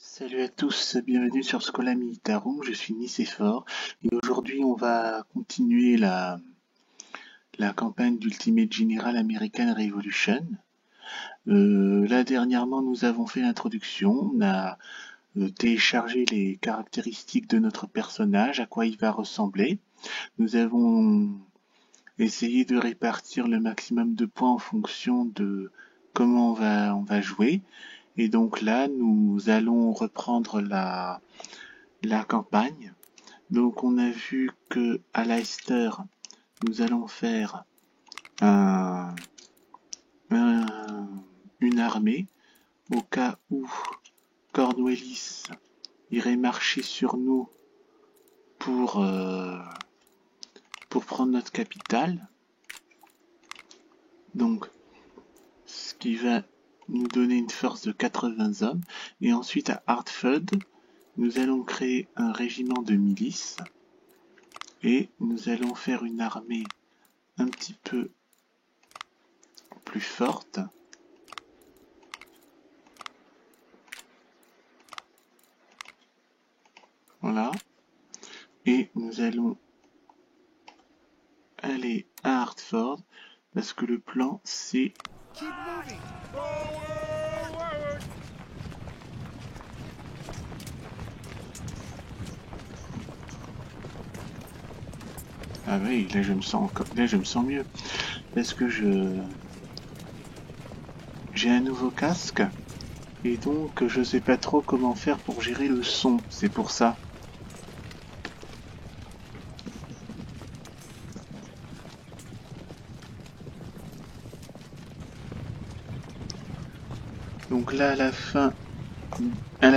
Salut à tous, bienvenue sur Schola Militarum, je suis Nicéphore et aujourd'hui on va continuer la campagne d'Ultimate General American Revolution. Là dernièrement nous avons fait l'introduction, on a téléchargé les caractéristiques de notre personnage, à quoi il va ressembler. Nous avons essayé de répartir le maximum de points en fonction de comment on va jouer. Et donc là, nous allons reprendre la campagne. Donc on a vu que à Leicester, nous allons faire une armée au cas où Cornwallis irait marcher sur nous pour prendre notre capitale. Donc ce qui va nous donner une force de 80 hommes. Et ensuite à Hartford, nous allons créer un régiment de milices et nous allons faire une armée un petit peu plus forte. Voilà. Et nous allons aller à Hartford parce que le plan c'est ah oui, là je me sens mieux parce que j'ai un nouveau casque et donc je sais pas trop comment faire pour gérer le son, c'est pour ça. Donc là à la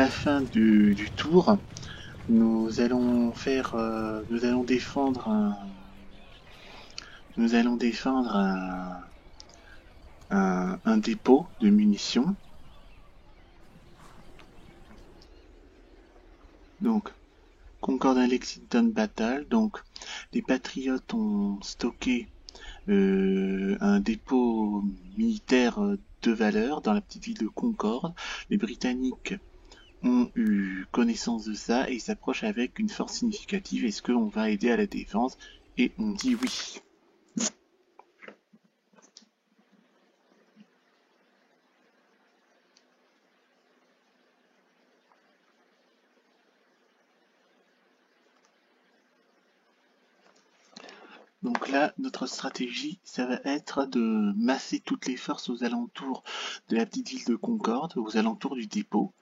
fin du tour, nous allons défendre un dépôt de munitions. Donc, Concord Lexington Battle. Donc, les Patriotes ont stocké un dépôt militaire de valeur dans la petite ville de Concord. Les Britanniques ont eu connaissance de ça et s'approchent avec une force significative. Est-ce qu'on va aider à la défense? Et on dit oui. Donc là, notre stratégie, ça va être de masser toutes les forces aux alentours de la petite ville de Concorde, aux alentours du dépôt,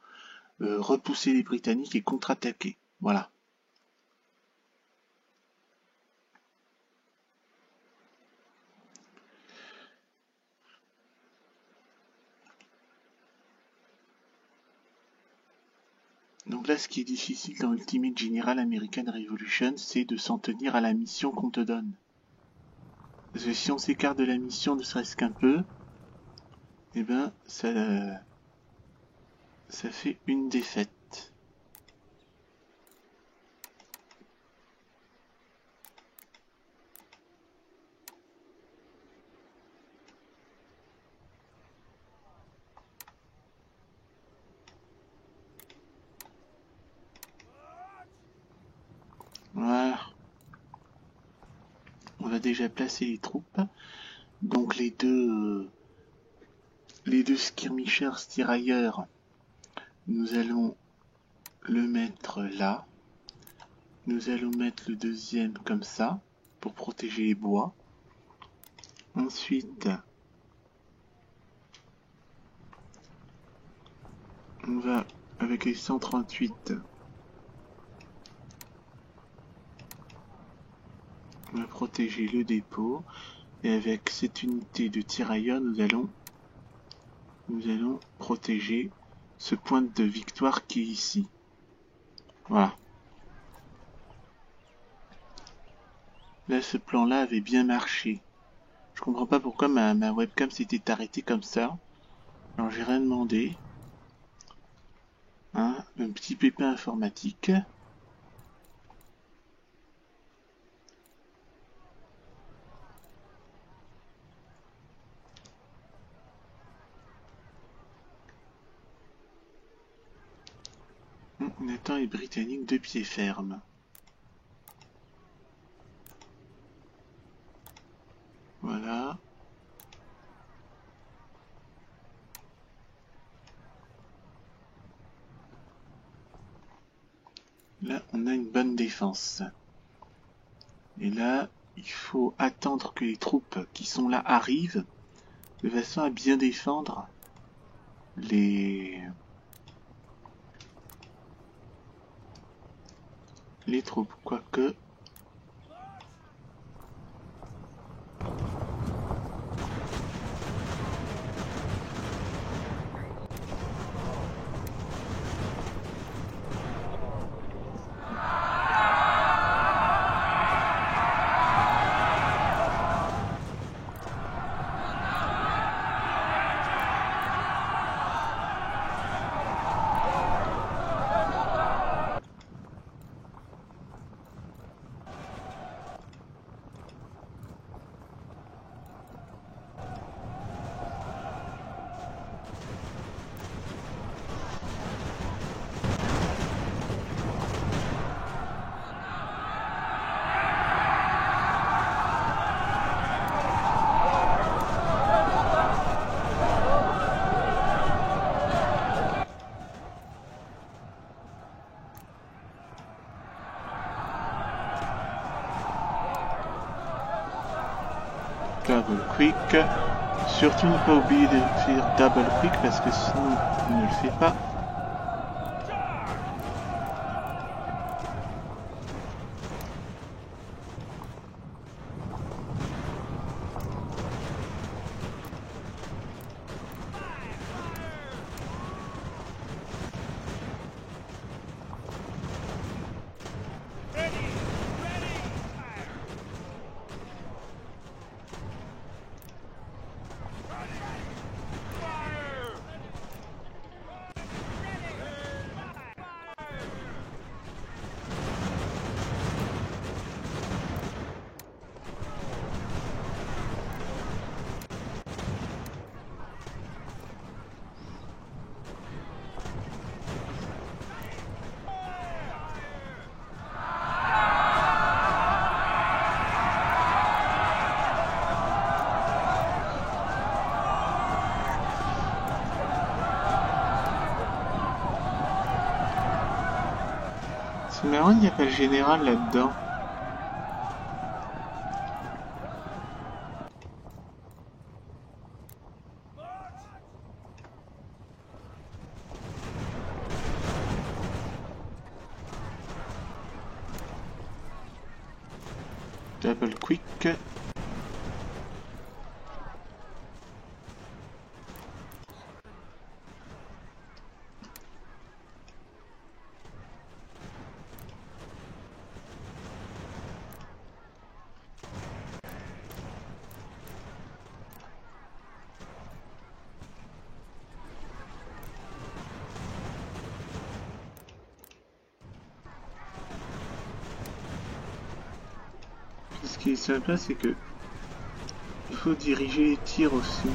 repousser les Britanniques et contre-attaquer. Voilà. Donc là, ce qui est difficile dans Ultimate General American Revolution, c'est de s'en tenir à la mission qu'on te donne. Parce que si on s'écarte de la mission ne serait-ce qu'un peu, eh ben, ça fait une défaite. Voilà. On va déjà placer les troupes. Donc les deux skirmishers tirailleurs, nous allons le mettre là. Nous allons mettre le deuxième comme ça, pour protéger les bois. Ensuite, on va, avec les 138, on va protéger le dépôt. Et avec cette unité de tirailleurs, nous allons protéger ce point de victoire qui est ici. Voilà. Là, ce plan-là avait bien marché. Je comprends pas pourquoi ma webcam s'était arrêtée comme ça. Alors j'ai rien demandé. Hein, un petit pépin informatique. Nathan est britannique de pied ferme. Voilà. Là, on a une bonne défense. Et là, il faut attendre que les troupes qui sont là arrivent, de façon à bien défendre les troupes. Quoique... Double quick. Surtout ne pas oublier de faire double quick parce que sinon on ne le fait pas. C'est marrant, il n'y a pas le général là-dedans. Double quick. Ce qui est sympa, c'est que il faut diriger les tirs aussi.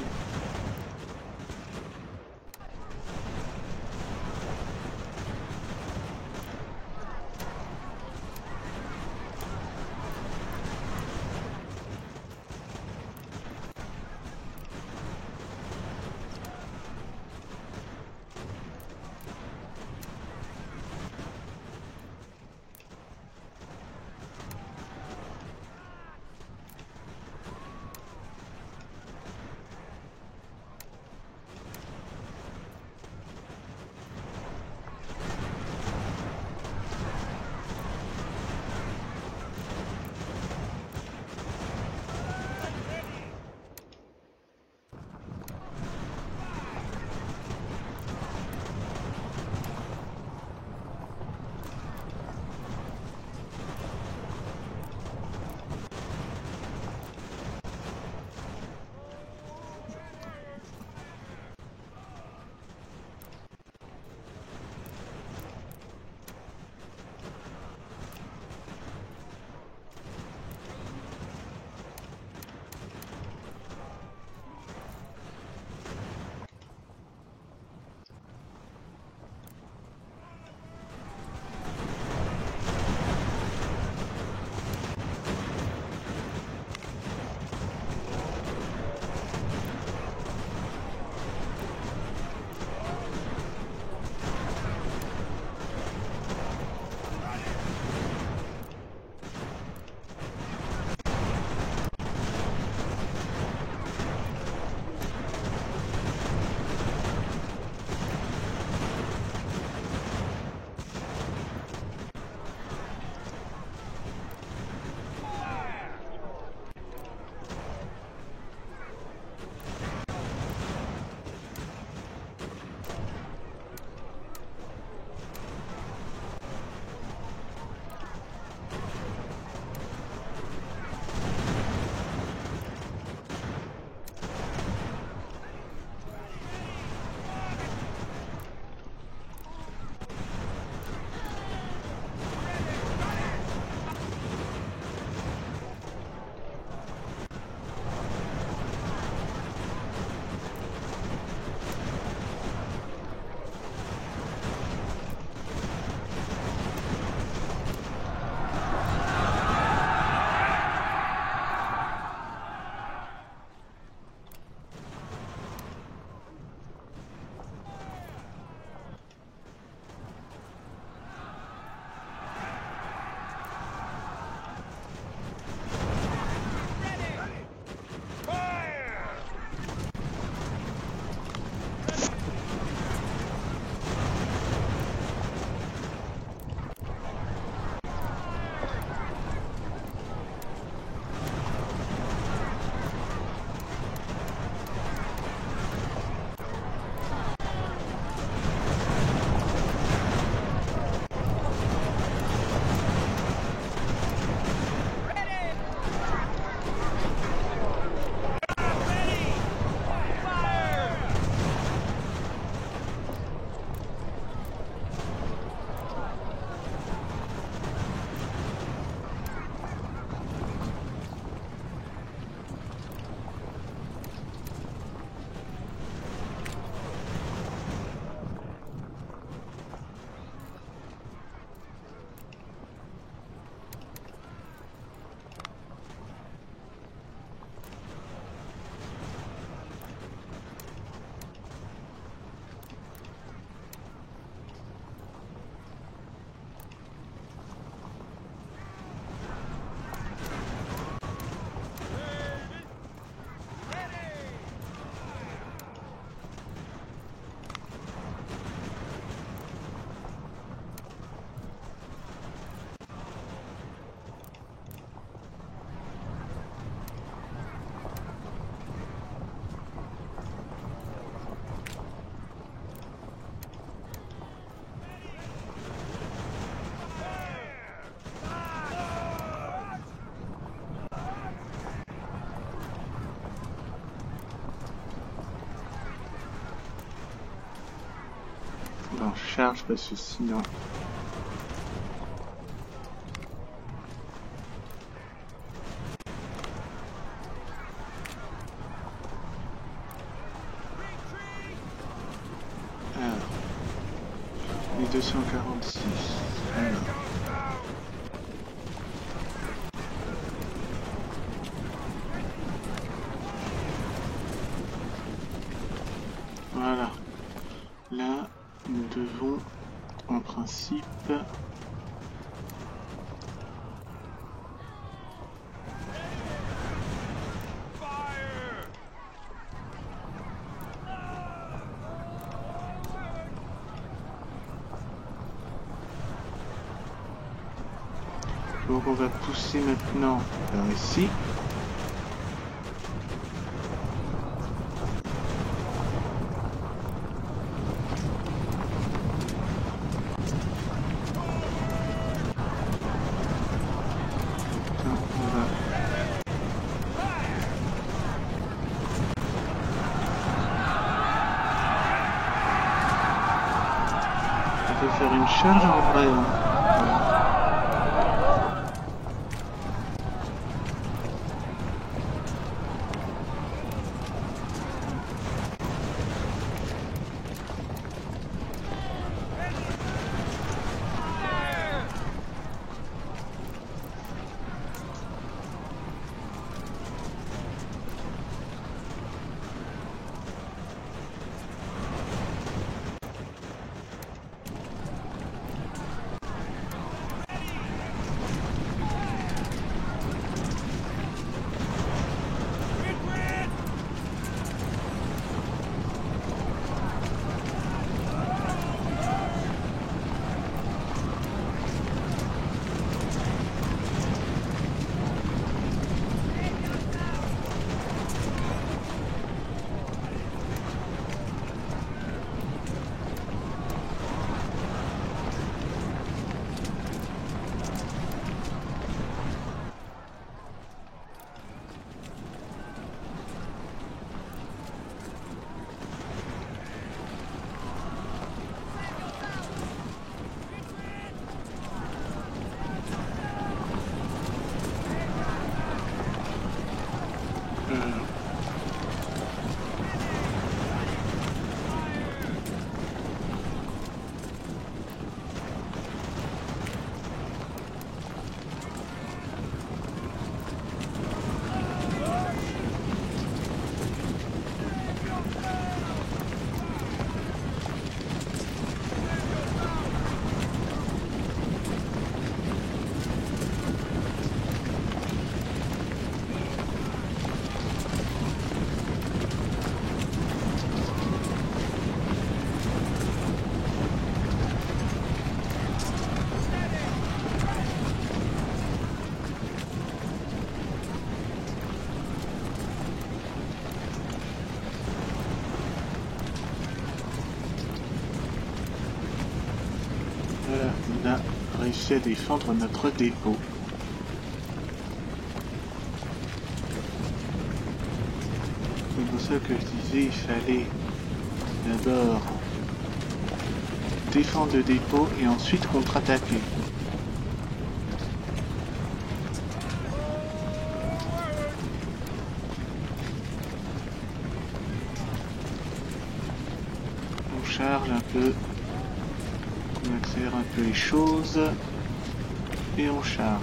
Bon, je charge parce que sinon... Alors, les 246. Alors. Voilà. Là, nous devons, en principe... Donc on va pousser maintenant vers ici. On peut faire une charge en vrai. Voilà, on a réussi à défendre notre dépôt. C'est pour ça que je disais il fallait d'abord défendre le dépôt et ensuite contre-attaquer. On charge un peu. On accélère un peu les choses et on charge.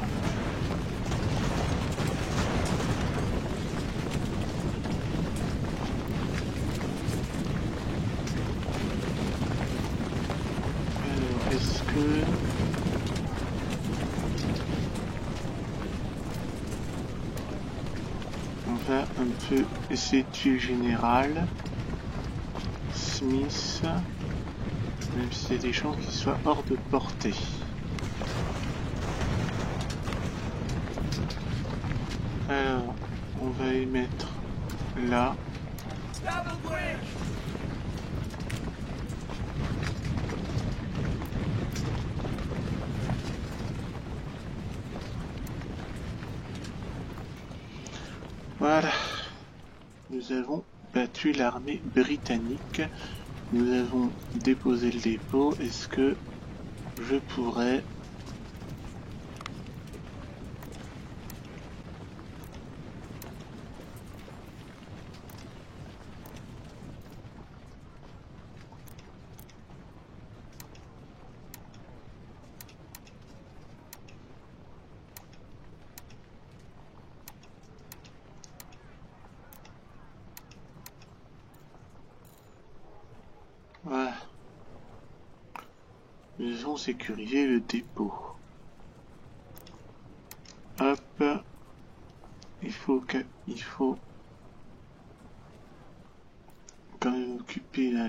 Alors, est-ce que... on va un peu essayer de tuer le général Smith. Même si c'est des chances qui soient hors de portée. Alors, on va les mettre là. Voilà. Nous avons battu l'armée britannique nous avons déposé le dépôt. Est-ce que je pourrais... Voilà. Nous avons sécurisé le dépôt. Hop. Il faut quand même occuper là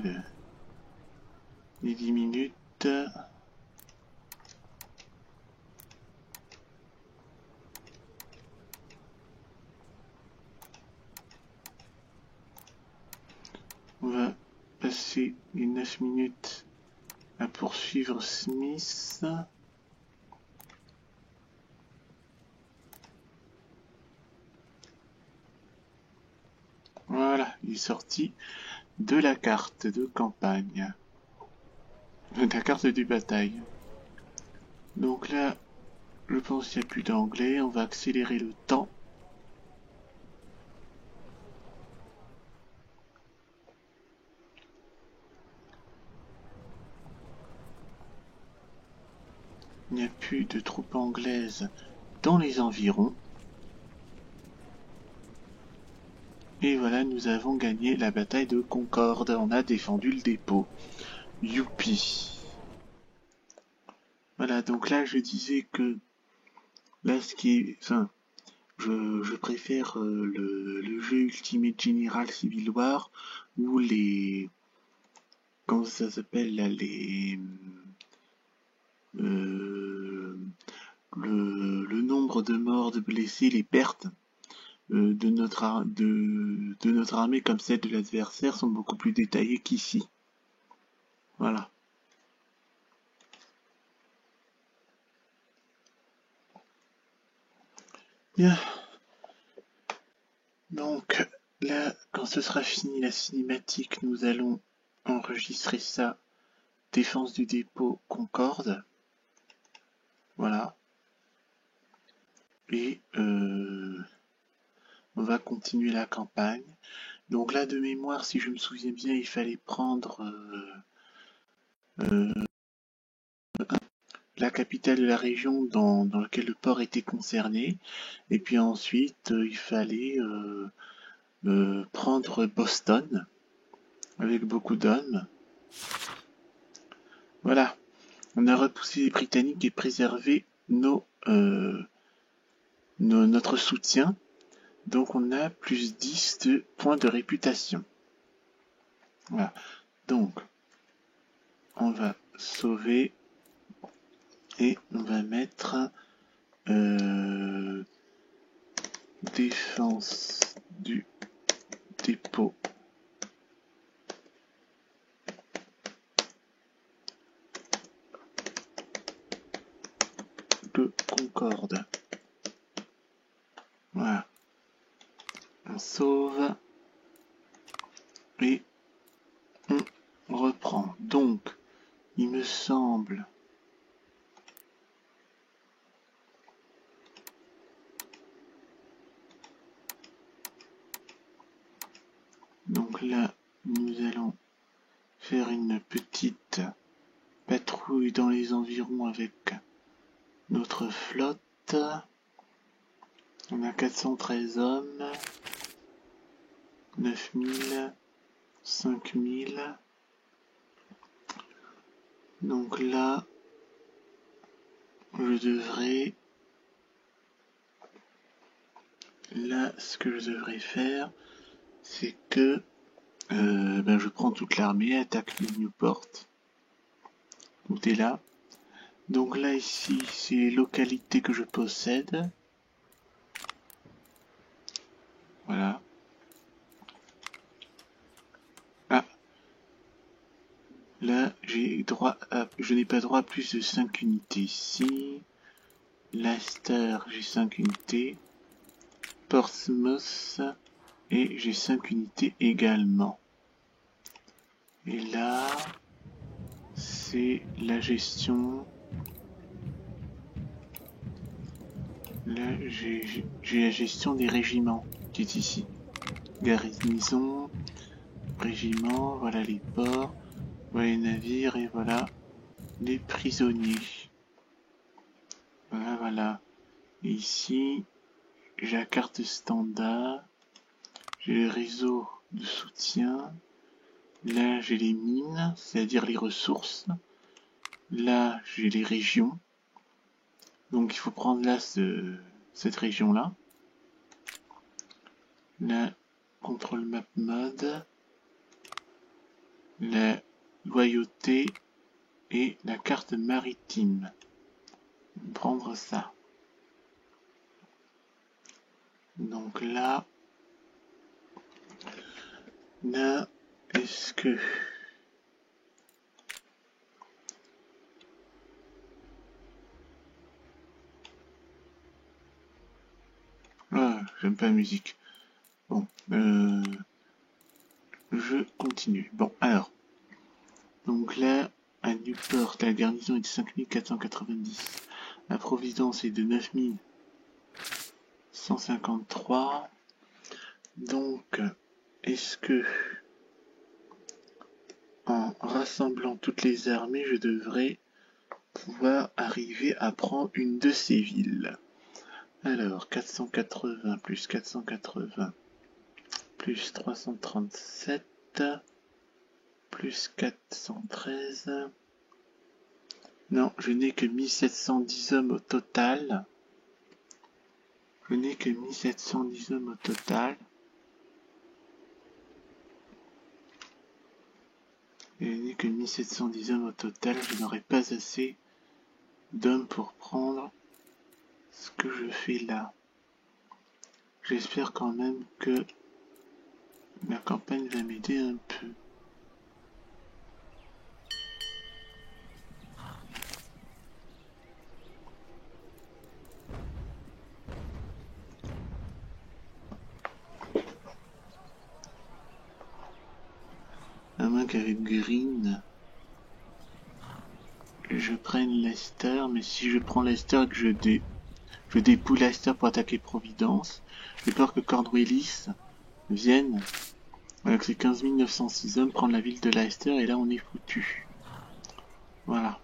les 10 minutes. On va passer les 9 minutes à poursuivre Smith. Voilà, il est sorti de la carte de campagne. De la carte de bataille. Donc là, je pense qu'il n'y a plus d'anglais. On va accélérer le temps. Il n'y a plus de troupes anglaises dans les environs. Et voilà, nous avons gagné la bataille de Concorde. On a défendu le dépôt. Youpi! Voilà, donc là je disais que là ce qui est... Enfin, je préfère le jeu Ultimate General Civil War où les... Comment ça s'appelle là, les... le nombre de morts, de blessés, les pertes de notre armée comme celle de l'adversaire sont beaucoup plus détaillées qu'ici. Voilà. Bien. Donc là, quand ce sera fini la cinématique, nous allons enregistrer ça. Défense du dépôt Concorde. Voilà. Et on va continuer la campagne. Donc là, de mémoire, si je me souviens bien, il fallait prendre la capitale de la région dans laquelle le port était concerné. Et puis ensuite, il fallait prendre Boston avec beaucoup d'hommes. Voilà. On a repoussé les Britanniques et préservé notre soutien. Donc on a plus 10 de points de réputation. Voilà. Donc, on va sauver et on va mettre défense du dépôt de Concorde. Voilà. On sauve et on reprend. Donc, il me semble donc là, nous allons faire une petite patrouille dans les environs avec notre flotte. On a 413 hommes, 9000, 5000. Donc là, je devrais... Là, ce que je devrais faire, c'est que je prends toute l'armée, attaque Newport. Tout est là. Donc là, ici, c'est les localités que je possède. Voilà. Ah. Là, je n'ai pas droit à plus de 5 unités ici. Leicester, j'ai 5 unités. Portsmouth, et j'ai 5 unités également. Et là, c'est la gestion. Là, j'ai la gestion des régiments qui est ici. Garnison, régiment, voilà les ports, voilà les navires et voilà les prisonniers. Voilà, voilà. Et ici, j'ai la carte standard, j'ai le réseau de soutien. Là, j'ai les mines, c'est-à-dire les ressources. Là, j'ai les régions. Donc, il faut prendre là cette région-là. Là, contrôle map mode. La loyauté et la carte maritime. Prendre ça. Donc là, est-ce que j'aime pas la musique. Bon, je continue. Bon, alors, donc là, à Newport, la garnison est de 5490. La Providence est de 9153. Donc, est-ce que en rassemblant toutes les armées, je devrais pouvoir arriver à prendre une de ces villes? Alors, 480 plus 480 plus 337 plus 413. Non, je n'ai que 1710 hommes au total. Je n'ai que 1710 hommes au total. Et je n'ai que 1710 hommes au total. Je n'aurai pas assez d'hommes pour prendre ce que je fais là. J'espère quand même que ma campagne va m'aider un peu. À moins qu'avec Green, je prenne Leicester, mais si je prends Leicester et que je dépouille Leicester pour attaquer Providence, j'ai peur que Cornwallis vienne avec ses 15 906 hommes prendre la ville de Leicester et là on est foutu. Voilà.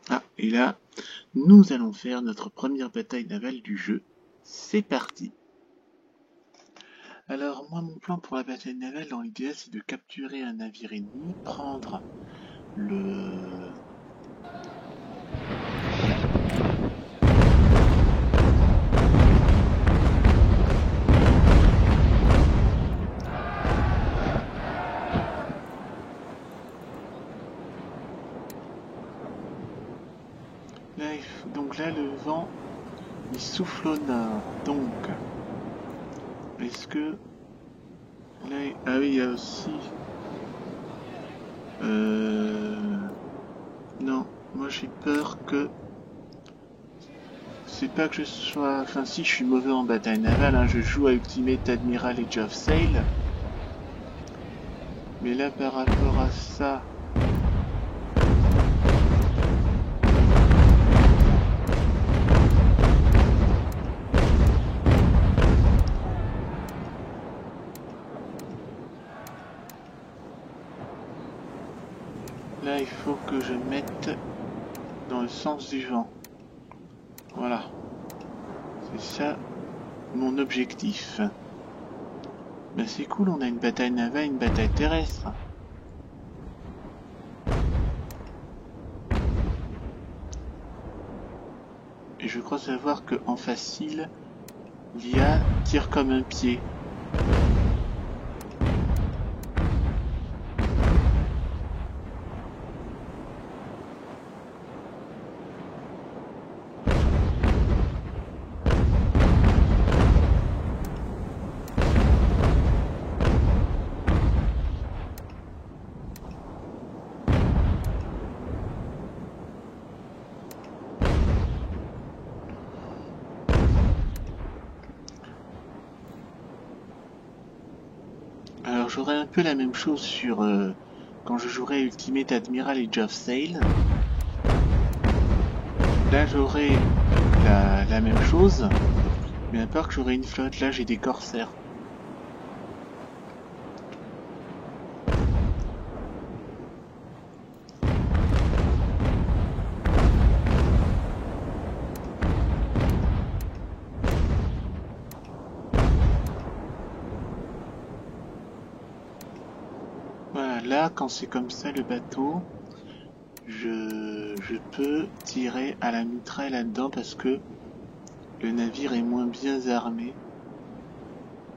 Ah, et là, nous allons faire notre première bataille navale du jeu. C'est parti. Alors moi mon plan pour la bataille navale dans l'idéal c'est de capturer un navire ennemi, prendre le... Donc là le vent il souffle au nord, donc est-ce que là... Ah oui il y a aussi... Non, moi j'ai peur que... C'est pas que je sois... Enfin si, je suis mauvais en bataille navale, hein. Je joue à Ultimate Admiral Age of Sail. Mais là par rapport à ça... Là il faut que je mette dans le sens du vent. Voilà. C'est ça mon objectif. Ben c'est cool, on a une bataille navale, une bataille terrestre. Et je crois savoir que en facile, l'IA tire comme un pied. j'aurai un peu la même chose sur quand je jouerai Ultimate Admiral Age of Sail. Là j'aurai la même chose, mais à part que j'aurai une flotte, là j'ai des corsaires. Voilà, là quand c'est comme ça le bateau, je peux tirer à la mitraille là-dedans parce que le navire est moins bien armé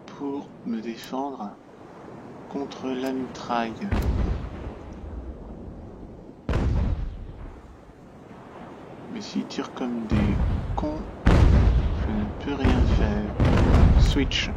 pour me défendre contre la mitraille. Mais s'ils tirent comme des cons, je ne peux rien faire. Switch.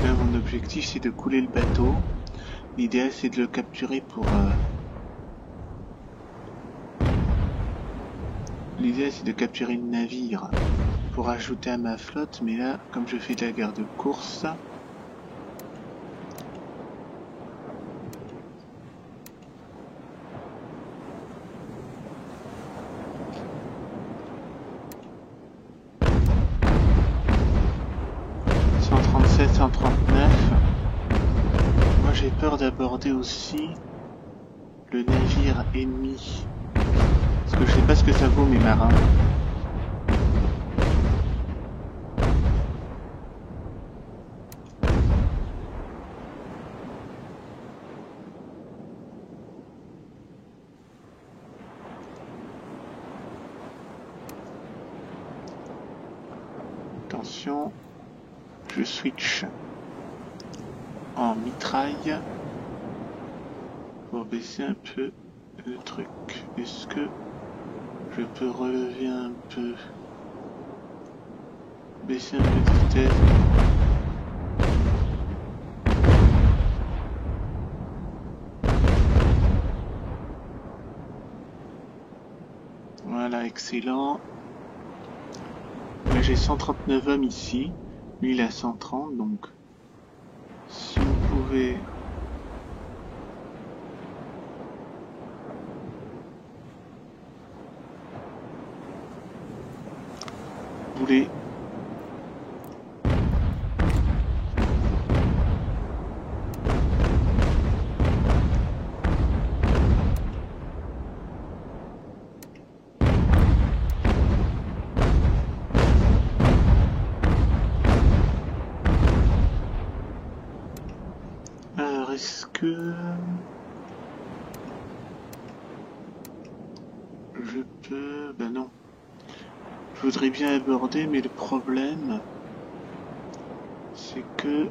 Là, mon objectif c'est de couler le bateau. L'idéal c'est de le capturer pour... L'idée c'est de capturer le navire pour ajouter à ma flotte, mais là, comme je fais de la guerre de course, « 139. Moi j'ai peur d'aborder aussi le navire ennemi. Parce que je sais pas ce que ça vaut mes marins. Attention, je switch en mitraille pour baisser un peu le truc. Est-ce que je peux relever un peu, baisser un peu de vitesse? Voilà, excellent. Là j'ai 139 hommes ici, lui il a 130, donc si on pouvait... bouler. Alors est-ce que je peux... Ben non. Je voudrais bien aborder, mais le problème, c'est que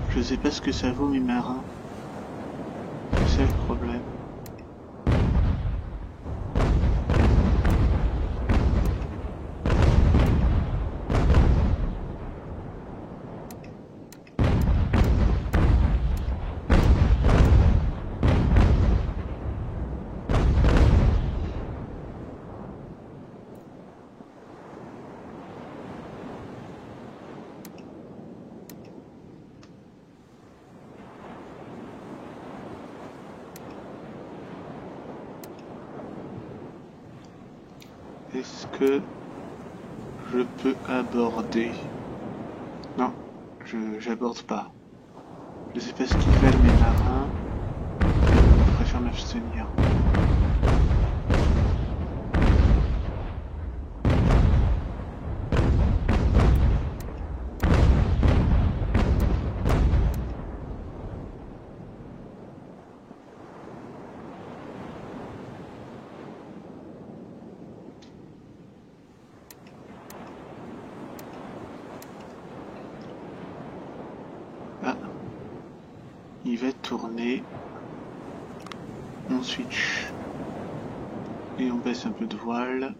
je sais pas ce que ça vaut mes marins. C'est ça le problème. Est-ce que je peux aborder? Non, j'aborde pas. Je sais pas ce qu'ils veulent mes marins. Je préfère m'abstenir. Il va tourner. On switch. Et on baisse un peu de voile.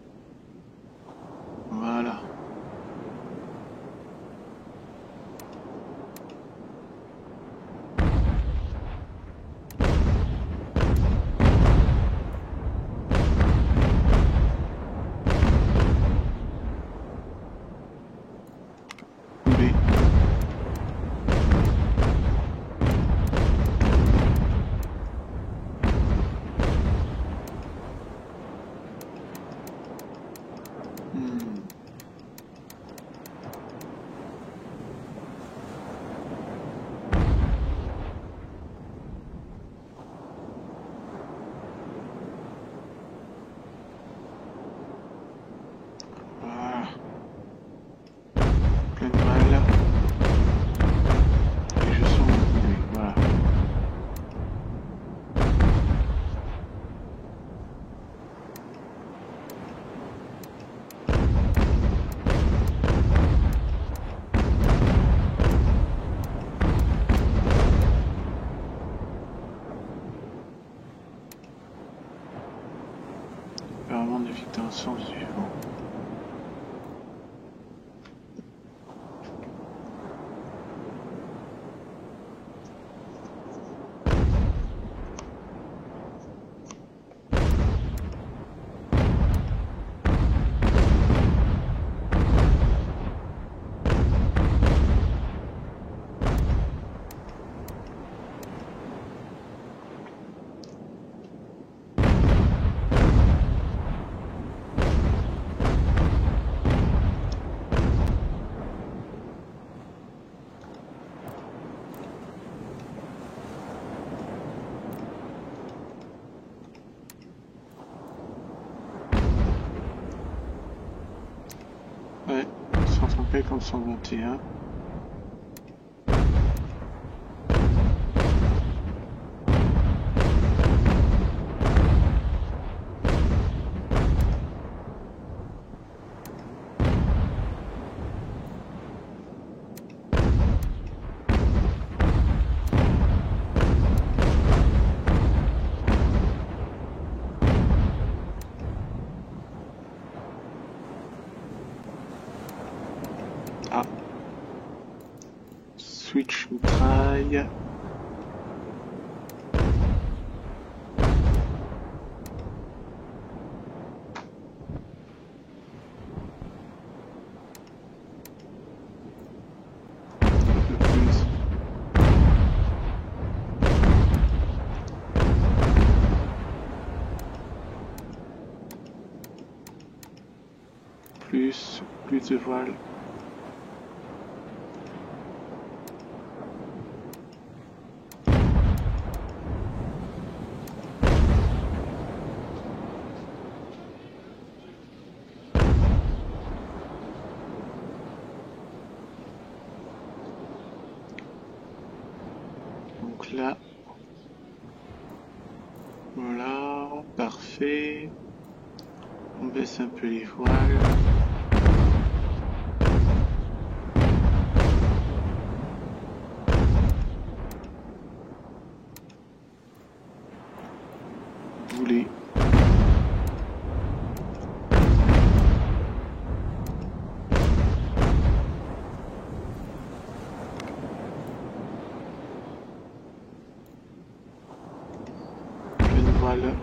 Voilà. 50 121. Ah. Switch mitraille. Un peu plus. Plus de voile. Donc là, voilà, parfait. On baisse un peu les voiles. Boulet. Pleine voile.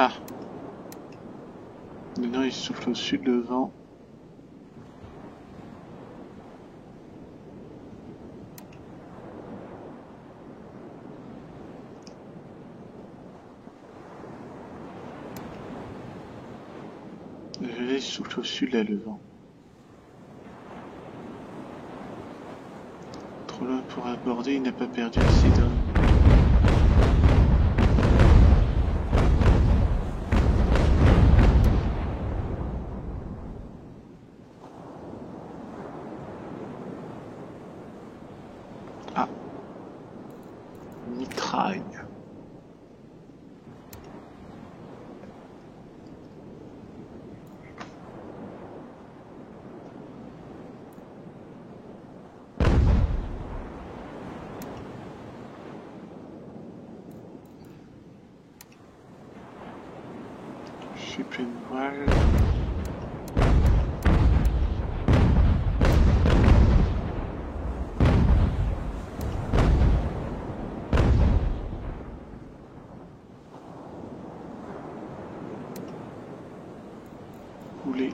Ah. Maintenant il souffle au sud le vent. Il souffle au sud là le vent. Trop loin pour aborder, il n'a pas perdu assez d'hommes. Ah. Mitraille. Je suis pleine voile. Boulet.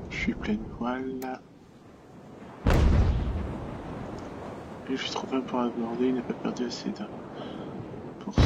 Je suis pleine voile. Et je suis trop loin pour aborder, il n'a pas perdu assez d'hommes. Pour ça.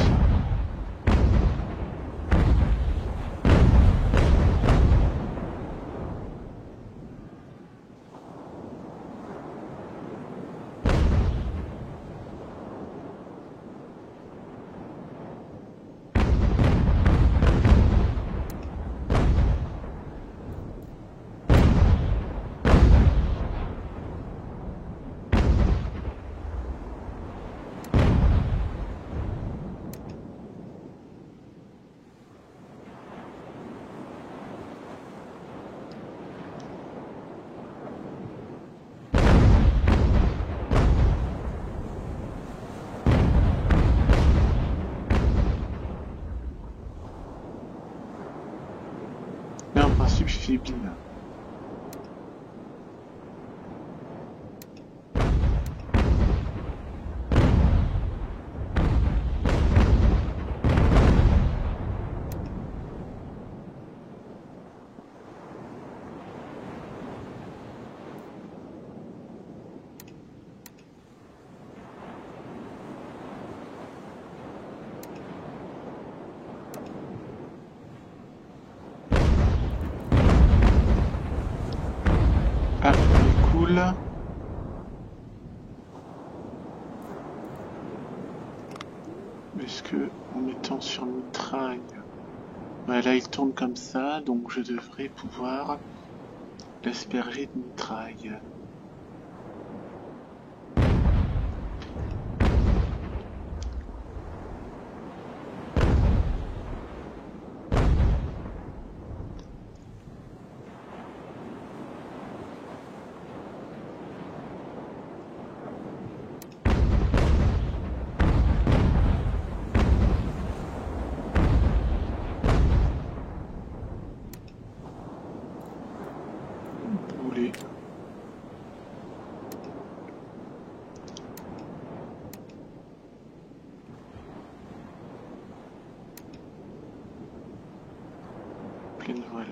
principe fait bien. Ah, il est cool. Est-ce que en mettant sur mitraille, ouais, là il tourne comme ça, donc je devrais pouvoir l'asperger de mitraille. Boulet. Pleine voile.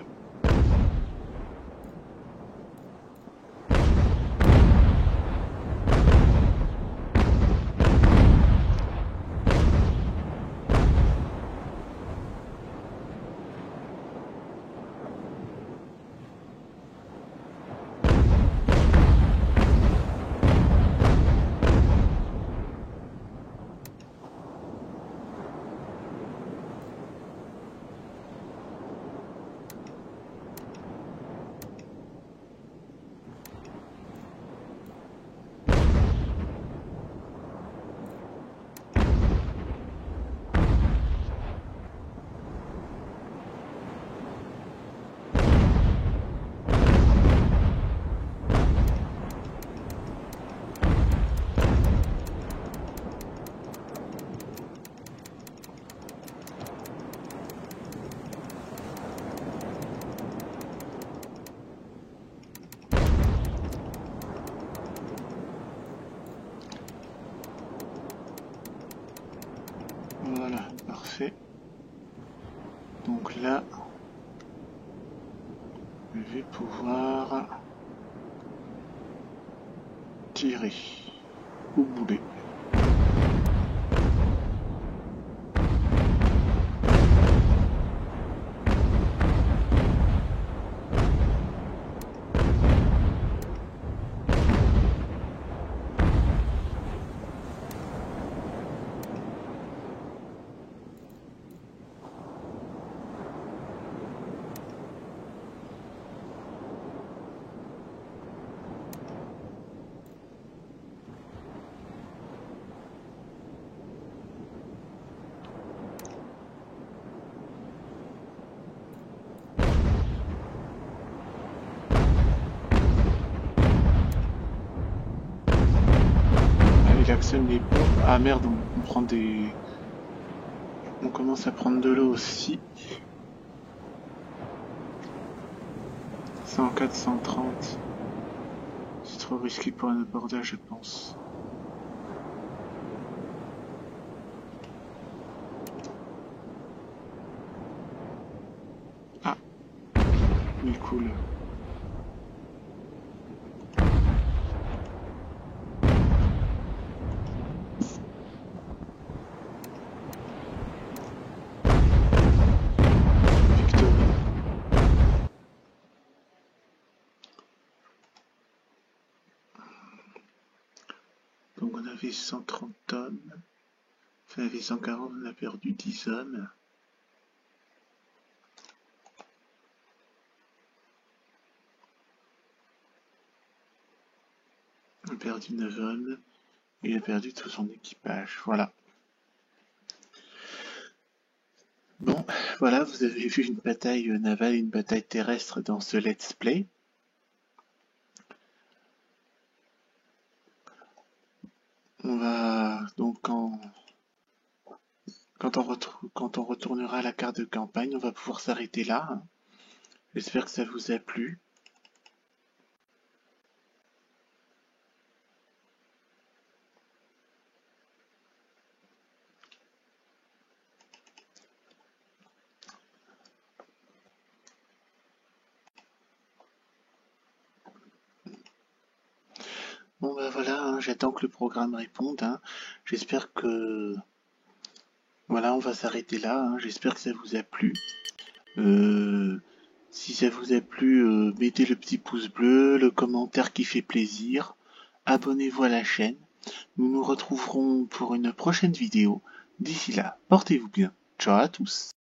Voilà, parfait. Donc là, je vais pouvoir tirer au boulet. Il actionne les pompes. Ah merde, on prend des... On commence à prendre de l'eau aussi. 104, 130. C'est trop risqué pour un abordage, je pense. Ah, il est cool. Victory. Donc on avait 130 tonnes. Enfin, on avait 140, on a perdu 10 hommes. On a perdu 9 hommes. Il a perdu tout son équipage. Voilà. Bon, voilà, vous avez vu une bataille navale et une bataille terrestre dans ce let's play. On va donc quand on retournera à la carte de campagne, on va pouvoir s'arrêter là. J'espère que ça vous a plu. Bon bah voilà, hein, j'attends que le programme réponde. Hein. J'espère que... Voilà, on va s'arrêter là. Hein. J'espère que ça vous a plu. Si ça vous a plu, mettez le petit pouce bleu, le commentaire qui fait plaisir. Abonnez-vous à la chaîne. Nous nous retrouverons pour une prochaine vidéo. D'ici là, portez-vous bien. Ciao à tous.